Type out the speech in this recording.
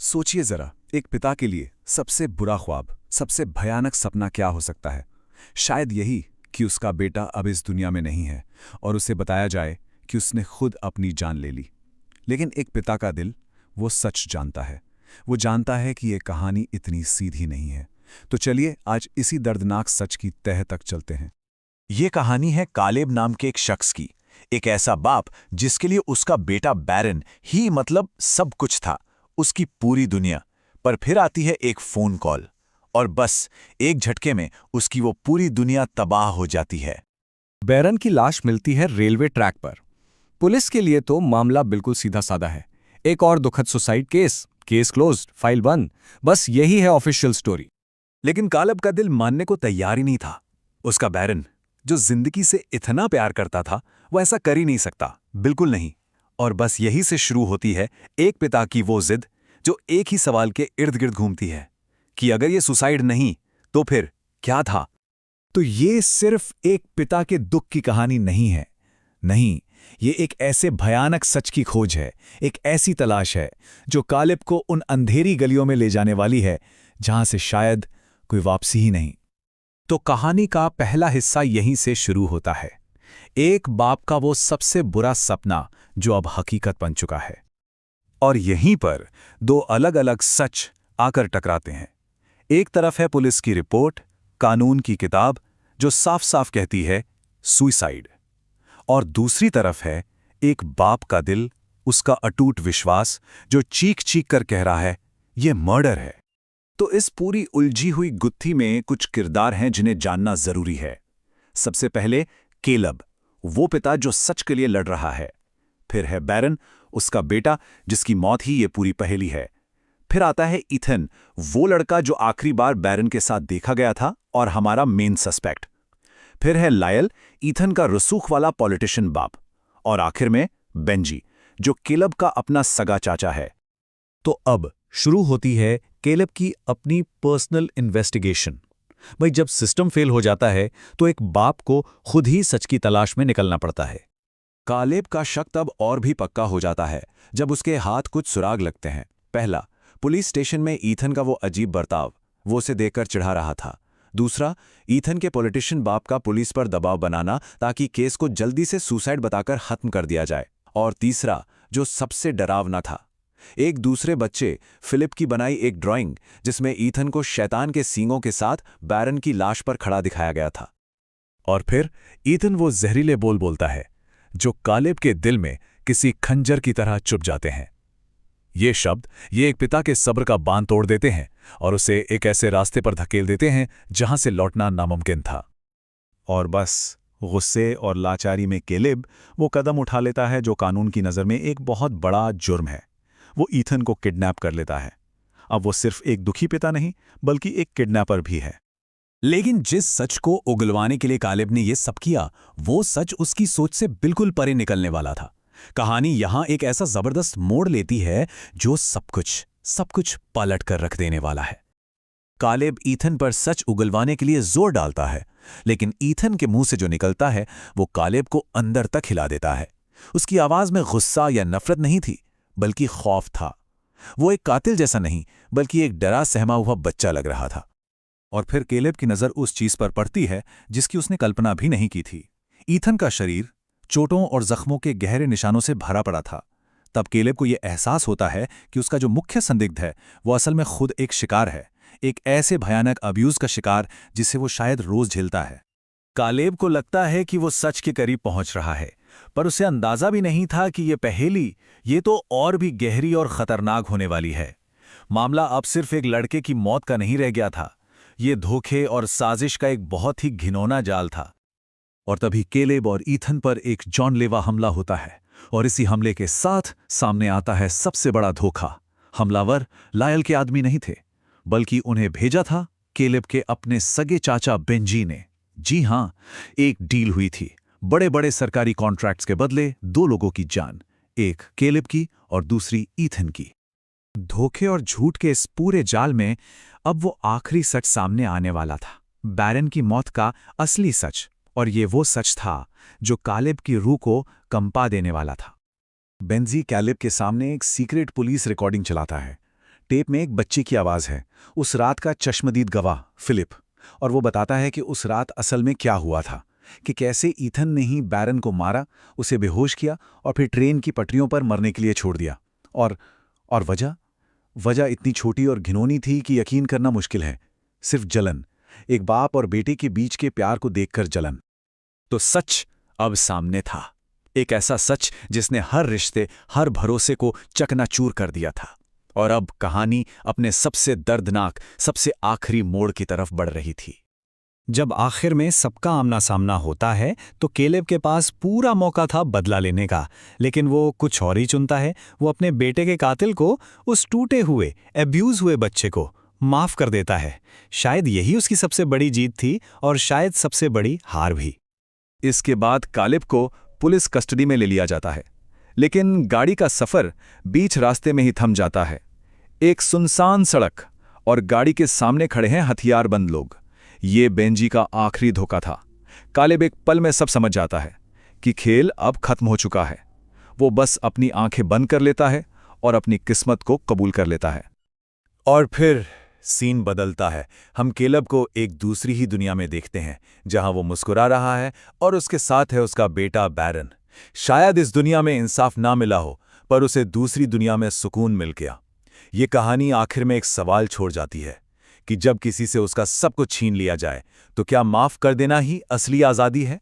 सोचिए जरा, एक पिता के लिए सबसे बुरा ख्वाब, सबसे भयानक सपना क्या हो सकता है? शायद यही कि उसका बेटा अब इस दुनिया में नहीं है और उसे बताया जाए कि उसने खुद अपनी जान ले ली। लेकिन एक पिता का दिल वो सच जानता है। वो जानता है कि यह कहानी इतनी सीधी नहीं है। तो चलिए आज इसी दर्दनाक सच की तह तक चलते हैं। ये कहानी है कालेब नाम के एक शख्स की। एक ऐसा बाप जिसके लिए उसका बेटा बैरन ही मतलब सब कुछ था, उसकी पूरी दुनिया। पर फिर आती है एक फोन कॉल और बस एक झटके में उसकी वो पूरी दुनिया तबाह हो जाती है। बैरन की लाश मिलती है रेलवे ट्रैक पर। पुलिस के लिए तो मामला बिल्कुल सीधा साधा है। एक और दुखद सुसाइड केस क्लोज्ड, फाइल बंद। बस यही है ऑफिशियल स्टोरी। लेकिन कालब का दिल मानने को तैयार ही नहीं था। उसका बैरन जो जिंदगी से इतना प्यार करता था वो ऐसा कर ही नहीं सकता, बिल्कुल नहीं। और बस यही से शुरू होती है एक पिता की वो जिद जो एक ही सवाल के इर्द गिर्द घूमती है कि अगर ये सुसाइड नहीं तो फिर क्या था। तो ये सिर्फ एक पिता के दुख की कहानी नहीं है। नहीं, ये एक ऐसे भयानक सच की खोज है, एक ऐसी तलाश है जो कालिब को उन अंधेरी गलियों में ले जाने वाली है जहां से शायद कोई वापसी ही नहीं। तो कहानी का पहला हिस्सा यहीं से शुरू होता है। एक बाप का वो सबसे बुरा सपना जो अब हकीकत बन चुका है। और यहीं पर दो अलग अलग सच आकर टकराते हैं। एक तरफ है पुलिस की रिपोर्ट, कानून की किताब जो साफ साफ कहती है सुसाइड, और दूसरी तरफ है एक बाप का दिल, उसका अटूट विश्वास जो चीख चीख कर कह रहा है यह मर्डर है। तो इस पूरी उलझी हुई गुत्थी में कुछ किरदार हैं जिन्हें जानना जरूरी है। सबसे पहले केलब, वो पिता जो सच के लिए लड़ रहा है। फिर है बैरन, उसका बेटा जिसकी मौत ही ये पूरी पहेली है। फिर आता है ईथन, वो लड़का जो आखिरी बार बैरन के साथ देखा गया था और हमारा मेन सस्पेक्ट। फिर है लायल, ईथन का रसूख वाला पॉलिटिशियन बाप। और आखिर में बेंजी, जो केलब का अपना सगा चाचा है। तो अब शुरू होती है केलब की अपनी पर्सनल इन्वेस्टिगेशन। भाई, जब सिस्टम फेल हो जाता है तो एक बाप को खुद ही सच की तलाश में निकलना पड़ता है। कालेब का शक तब और भी पक्का हो जाता है जब उसके हाथ कुछ सुराग लगते हैं। पहला, पुलिस स्टेशन में ईथन का वो अजीब बर्ताव, वो उसे देखकर चिढ़ा रहा था। दूसरा, ईथन के पॉलिटिशियन बाप का पुलिस पर दबाव बनाना ताकि केस को जल्दी से सुसाइड बताकर खत्म कर दिया जाए। और तीसरा, जो सबसे डरावना था, एक दूसरे बच्चे फिलिप की बनाई एक ड्राइंग जिसमें ईथन को शैतान के सींगों के साथ बैरन की लाश पर खड़ा दिखाया गया था। और फिर ईथन वो जहरीले बोल बोलता है जो कालेब के दिल में किसी खंजर की तरह चुभ जाते हैं। ये शब्द ये एक पिता के सब्र का बांध तोड़ देते हैं और उसे एक ऐसे रास्ते पर धकेल देते हैं जहां से लौटना नामुमकिन था। और बस गुस्से और लाचारी में केलेब वो कदम उठा लेता है जो कानून की नज़र में एक बहुत बड़ा जुर्म है। वो ईथन को किडनैप कर लेता है। अब वो सिर्फ एक दुखी पिता नहीं बल्कि एक किडनैपर भी है। लेकिन जिस सच को उगलवाने के लिए कालेब ने यह सब किया, वो सच उसकी सोच से बिल्कुल परे निकलने वाला था। कहानी यहां एक ऐसा जबरदस्त मोड़ लेती है जो सब कुछ पलट कर रख देने वाला है। कालेब ईथन पर सच उगलवाने के लिए जोर डालता है, लेकिन ईथन के मुंह से जो निकलता है वो कालेब को अंदर तक हिला देता है। उसकी आवाज में गुस्सा या नफरत नहीं थी, बल्कि खौफ था। वो एक कातिल जैसा नहीं, बल्कि एक डरा सहमा हुआ बच्चा लग रहा था। और फिर केलेब की नजर उस चीज पर पड़ती है जिसकी उसने कल्पना भी नहीं की थी। ईथन का शरीर चोटों और जख्मों के गहरे निशानों से भरा पड़ा था। तब केलेब को यह एहसास होता है कि उसका जो मुख्य संदिग्ध है वो असल में खुद एक शिकार है, एक ऐसे भयानक अब्यूज का शिकार जिसे वो शायद रोज झेलता है। कालेब को लगता है कि वो सच के करीब पहुंच रहा है, पर उसे अंदाजा भी नहीं था कि ये पहेली ये तो और भी गहरी और खतरनाक होने वाली है। मामला अब सिर्फ एक लड़के की मौत का नहीं रह गया था, ये धोखे और साजिश का एक बहुत ही घिनौना जाल था। और तभी केलेब और ईथन पर एक जानलेवा हमला होता है, और इसी हमले के साथ सामने आता है सबसे बड़ा धोखा। हमलावर लायल के आदमी नहीं थे, बल्कि उन्हें भेजा था केलेब के अपने सगे चाचा बेंजी ने। जी हां, एक डील हुई थी, बड़े बड़े सरकारी कॉन्ट्रैक्ट्स के बदले दो लोगों की जान, एक केलेब की और दूसरी ईथन की। धोखे और झूठ के इस पूरे जाल में अब वो आखिरी सच सामने आने वाला था, बैरन की मौत का असली सच। और ये वो सच था जो कालेब की रूह को कंपा देने वाला था। बेंजी कैलेब के सामने एक सीक्रेट पुलिस रिकॉर्डिंग चलाता है। टेप में एक बच्चे की आवाज़ है, उस रात का चश्मदीद गवाह फिलिप, और वो बताता है कि उस रात असल में क्या हुआ था, कि कैसे ईथन ने ही बैरन को मारा, उसे बेहोश किया और फिर ट्रेन की पटरियों पर मरने के लिए छोड़ दिया। और वजह इतनी छोटी और घिनौनी थी कि यकीन करना मुश्किल है। सिर्फ जलन, एक बाप और बेटे के बीच के प्यार को देखकर जलन। तो सच अब सामने था, एक ऐसा सच जिसने हर रिश्ते, हर भरोसे को चकनाचूर कर दिया था। और अब कहानी अपने सबसे दर्दनाक, सबसे आखिरी मोड़ की तरफ बढ़ रही थी। जब आखिर में सबका आमना सामना होता है तो केलेब के पास पूरा मौका था बदला लेने का, लेकिन वो कुछ और ही चुनता है। वो अपने बेटे के कातिल को, उस टूटे हुए, एब्यूज हुए बच्चे को माफ कर देता है। शायद यही उसकी सबसे बड़ी जीत थी और शायद सबसे बड़ी हार भी। इसके बाद कालिब को पुलिस कस्टडी में ले लिया जाता है, लेकिन गाड़ी का सफर बीच रास्ते में ही थम जाता है। एक सुनसान सड़क और गाड़ी के सामने खड़े हैं हथियारबंद लोग। ये बेंजी का आखिरी धोखा था। कालिब एक पल में सब समझ जाता है कि खेल अब खत्म हो चुका है। वो बस अपनी आंखें बंद कर लेता है और अपनी किस्मत को कबूल कर लेता है। और फिर सीन बदलता है। हम केलब को एक दूसरी ही दुनिया में देखते हैं, जहां वो मुस्कुरा रहा है और उसके साथ है उसका बेटा बैरन। शायद इस दुनिया में इंसाफ ना मिला हो, पर उसे दूसरी दुनिया में सुकून मिल गया। ये कहानी आखिर में एक सवाल छोड़ जाती है कि जब किसी से उसका सब कुछ छीन लिया जाए तो क्या माफ कर देना ही असली आज़ादी है?